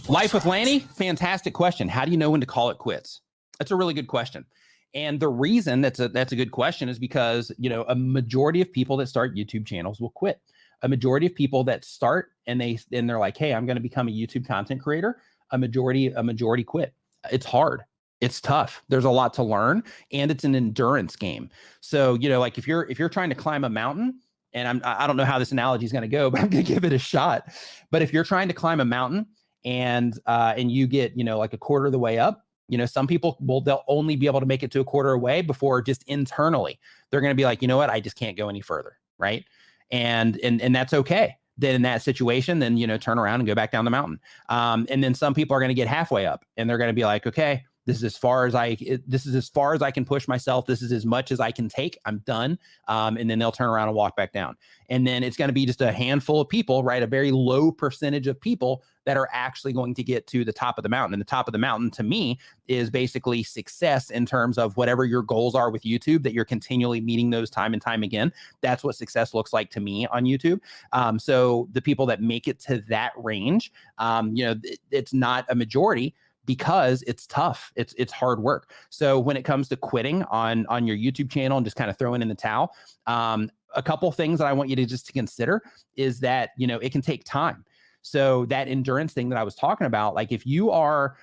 Life with Lanny, fantastic question. How do you know when to call it quits? That's a really good question. And the reason that's a good question is because, you know, a majority of people that start YouTube channels will quit. A majority of people that start and they're like, hey, I'm going to become a YouTube content creator. A majority quit. It's hard. It's tough. There's a lot to learn, and it's an endurance game. So, you know, like if you're trying to climb a mountain, and I don't know how this analogy is going to go, but I'm going to give it a shot. But if you're trying to climb a mountain and you get, you know, like a quarter of the way up, you know, some people they'll only be able to make it to a quarter away before just internally they're going to be like, you know what, I just can't go any further, right? And that's okay. Then in that situation, then, you know, turn around and go back down the mountain. And then some people are going to get halfway up and they're going to be like, okay, this is as far as I can push myself. This is as much as I can take. I'm done. And then they'll turn around and walk back down. And then it's going to be just a handful of people, right? A very low percentage of people that are actually going to get to the top of the mountain. And the top of the mountain to me is basically success in terms of whatever your goals are with YouTube, that you're continually meeting those time and time again. That's what success looks like to me on YouTube. So the people that make it to that range, you know, it's not a majority, because it's tough. It's hard work. So when it comes to quitting on your YouTube channel and just kind of throwing in the towel, a couple things that I want you to just to consider is that, you know, it can take time. So that endurance thing that I was talking about, like if you're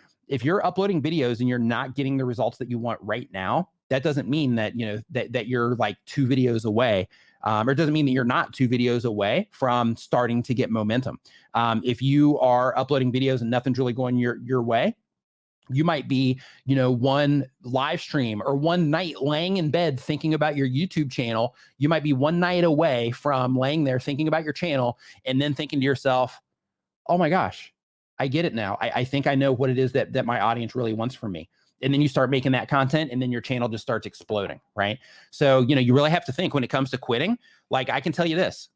uploading videos and you're not getting the results that you want right now, that doesn't mean that, you know, that you're like 2 videos away. Or it doesn't mean that you're not 2 videos away from starting to get momentum. If you are uploading videos and nothing's really going your way, you might be, you know, one live stream or one night laying in bed thinking about your YouTube channel. You might be one night away from laying there thinking about your channel and then thinking to yourself, oh my gosh, I get it now. I think I know what it is that my audience really wants from me. And then you start making that content and then your channel just starts exploding, right? So, you know, you really have to think when it comes to quitting. Like I can tell you this,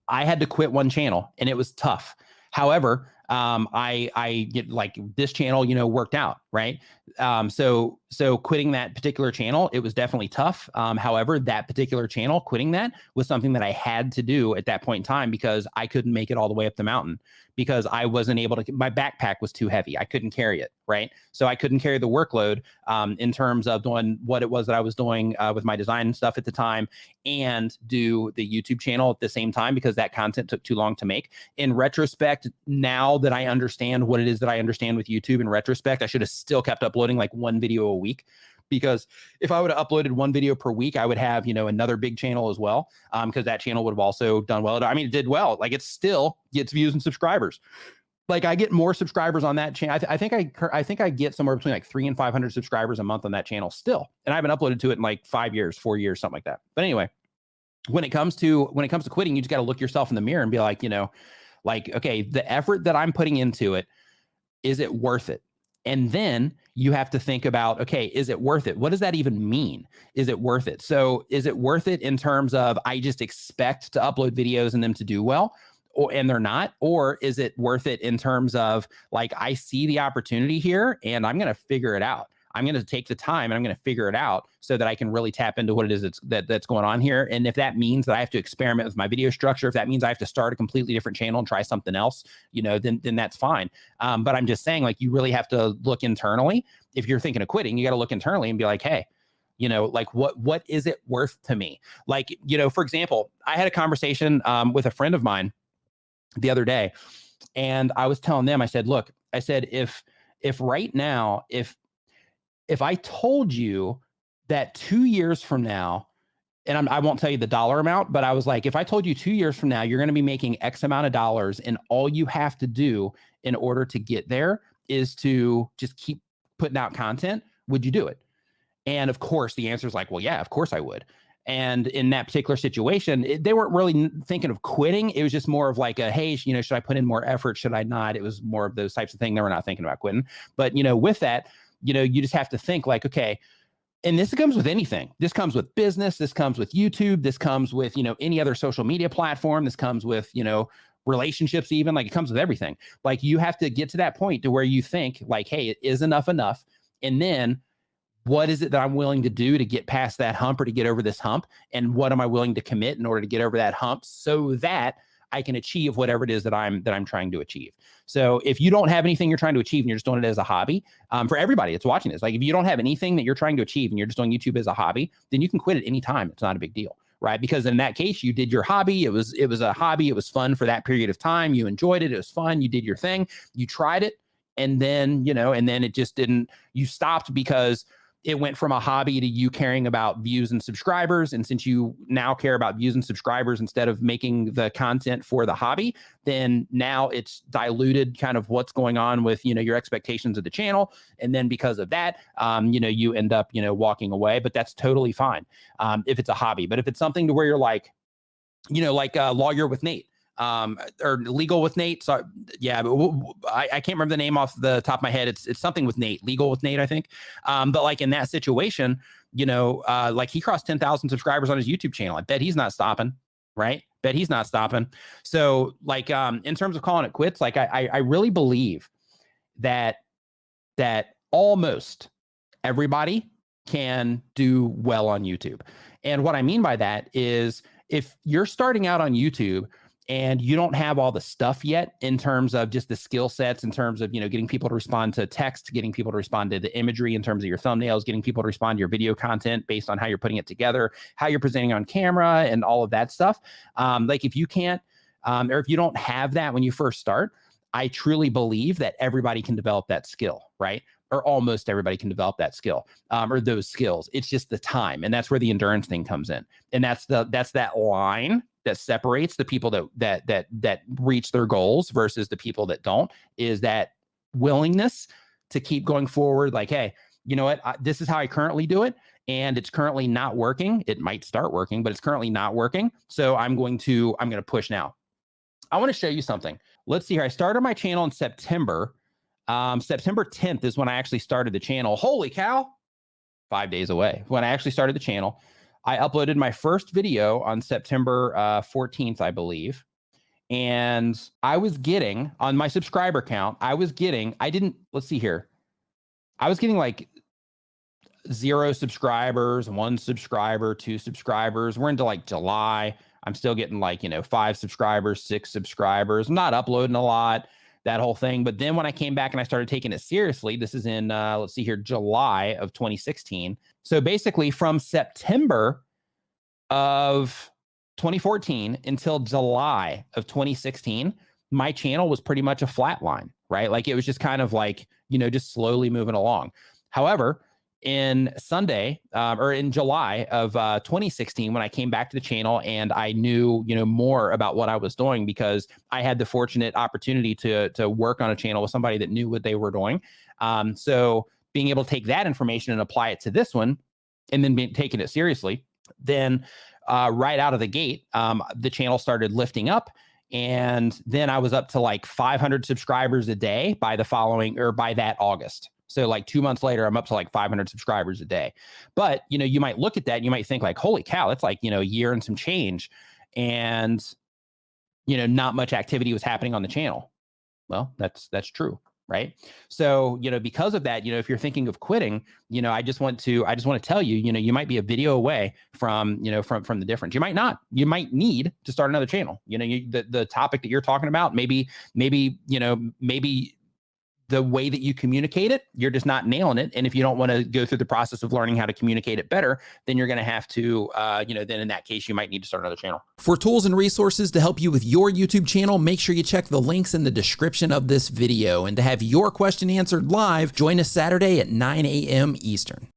I had to quit one channel and it was tough. However, I get like this channel, you know, worked out, right? So quitting that particular channel, it was definitely tough. However, that particular channel, quitting that was something that I had to do at that point in time because I couldn't make it all the way up the mountain because I wasn't able to, my backpack was too heavy. I couldn't carry it, right? So I couldn't carry the workload in terms of doing what it was that I was doing with my design stuff at the time and do the YouTube channel at the same time because that content took too long to make. In retrospect, now that I understand what it is that I understand with YouTube, in retrospect, I should have still kept uploading like 1 video a week. Because if I would have uploaded 1 video per week, I would have, you know, another big channel as well. Because that channel would have also done well. I mean, it did well. Like it still gets views and subscribers. Like I get more subscribers on that channel. I think I get somewhere between like 300 and 500 subscribers a month on that channel still. And I haven't uploaded to it in like 5 years, 4 years, something like that. But anyway, when it comes to quitting, you just got to look yourself in the mirror and be like, you know, like, okay, the effort that I'm putting into it, is it worth it? And then you have to think about, okay, is it worth it? What does that even mean? Is it worth it? So is it worth it in terms of I just expect to upload videos and them to do well, and they're not? Or is it worth it in terms of like, I see the opportunity here and I'm going to figure it out. I'm going to take the time and I'm going to figure it out so that I can really tap into what it is that's going on here. And if that means that I have to experiment with my video structure, if that means I have to start a completely different channel and try something else, you know, then that's fine. But I'm just saying, like, you really have to look internally. If you're thinking of quitting, you got to look internally and be like, hey, you know, like what is it worth to me? Like, you know, for example, I had a conversation with a friend of mine the other day, and I was telling them, I said, look, I said, if right now, if I told you that 2 years from now, and I won't tell you the dollar amount, but I was like, if I told you 2 years from now, you're going to be making X amount of dollars and all you have to do in order to get there is to just keep putting out content, would you do it? And of course, the answer is like, well, yeah, of course I would. And in that particular situation, they weren't really thinking of quitting. It was just more of like a, hey, you know, should I put in more effort? Should I not? It was more of those types of things. They were not thinking about quitting. But, you know, with that, you know, you just have to think like, okay, and this comes with anything. This comes with business. This comes with YouTube. This comes with, you know, any other social media platform. This comes with, you know, relationships, even. Like, it comes with everything. Like, you have to get to that point to where you think like, hey, it is enough. And then what is it that I'm willing to do to get past that hump or to get over this hump? And what am I willing to commit in order to get over that hump so that I can achieve whatever it is that I'm trying to achieve. So if you don't have anything you're trying to achieve and you're just doing it as a hobby, for everybody that's watching this, like if you don't have anything that you're trying to achieve and you're just doing YouTube as a hobby, then you can quit at any time. It's not a big deal, right? Because in that case, you did your hobby. It was a hobby. It was fun for that period of time. You enjoyed it. It was fun. You did your thing. You tried it. And then, and then it just didn't, you stopped because it went from a hobby to you caring about views and subscribers. And since you now care about views and subscribers instead of making the content for the hobby, then now it's diluted kind of what's going on with, your expectations of the channel. And then because of that, you end up, walking away, but that's totally fine if it's a hobby. But if it's something to where you're like, like Lawyer with Nate, or Legal with Nate. So yeah, but I can't remember the name off the top of my head. It's something with Nate, Legal with Nate, I think. But like in that situation, like he crossed 10,000 subscribers on his YouTube channel. I bet he's not stopping, right? Bet he's not stopping. So like, in terms of calling it quits, like I really believe that almost everybody can do well on YouTube. And what I mean by that is if you're starting out on YouTube and you don't have all the stuff yet in terms of just the skill sets, in terms of, getting people to respond to text, getting people to respond to the imagery in terms of your thumbnails, getting people to respond to your video content based on how you're putting it together, how you're presenting on camera and all of that stuff. Like if you can't, or if you don't have that when you first start, I truly believe that everybody can develop that skill, right? Or almost everybody can develop that skill, or those skills. It's just the time. And that's where the endurance thing comes in. And that's that line that separates the people that reach their goals versus the people that don't, is that willingness to keep going forward. Like, hey, you know what? This is how I currently do it. And it's currently not working. It might start working, but it's currently not working. So I'm going to push now. I want to show you something. Let's see here. I started my channel in September. September 10th is when I actually started the channel. Holy cow. 5 days away when I actually started the channel. I uploaded my first video on September 14th, I believe. And I was getting, on my subscriber count, let's see here. I was getting like 0 subscribers, 1 subscriber, 2 subscribers. We're into like July. I'm still getting like, 5 subscribers, 6 subscribers. I'm not uploading a lot, that whole thing. But then when I came back and I started taking it seriously, this is in, let's see here, July of 2016. So basically from September of 2014 until July of 2016, my channel was pretty much a flat line, right? Like it was just kind of like, just slowly moving along. However, in July of 2016, when I came back to the channel and I knew, more about what I was doing, because I had the fortunate opportunity to work on a channel with somebody that knew what they were doing. So being able to take that information and apply it to this one, and then taking it seriously, then right out of the gate, the channel started lifting up. And then I was up to like 500 subscribers a day by that August. So like 2 months later, I'm up to like 500 subscribers a day. But, you might look at that and you might think like, holy cow, that's like, a year and some change. And, not much activity was happening on the channel. Well, that's true. Right. So, because of that, if you're thinking of quitting, I just want to tell you, you might be a video away from the difference. You might not. You might need to start another channel. The topic that you're talking about, maybe the way that you communicate it, you're just not nailing it. And if you don't want to go through the process of learning how to communicate it better, then you're going to have to, then in that case, you might need to start another channel. For tools and resources to help you with your YouTube channel, make sure you check the links in the description of this video. And to have your question answered live, join us Saturday at 9 a.m. Eastern.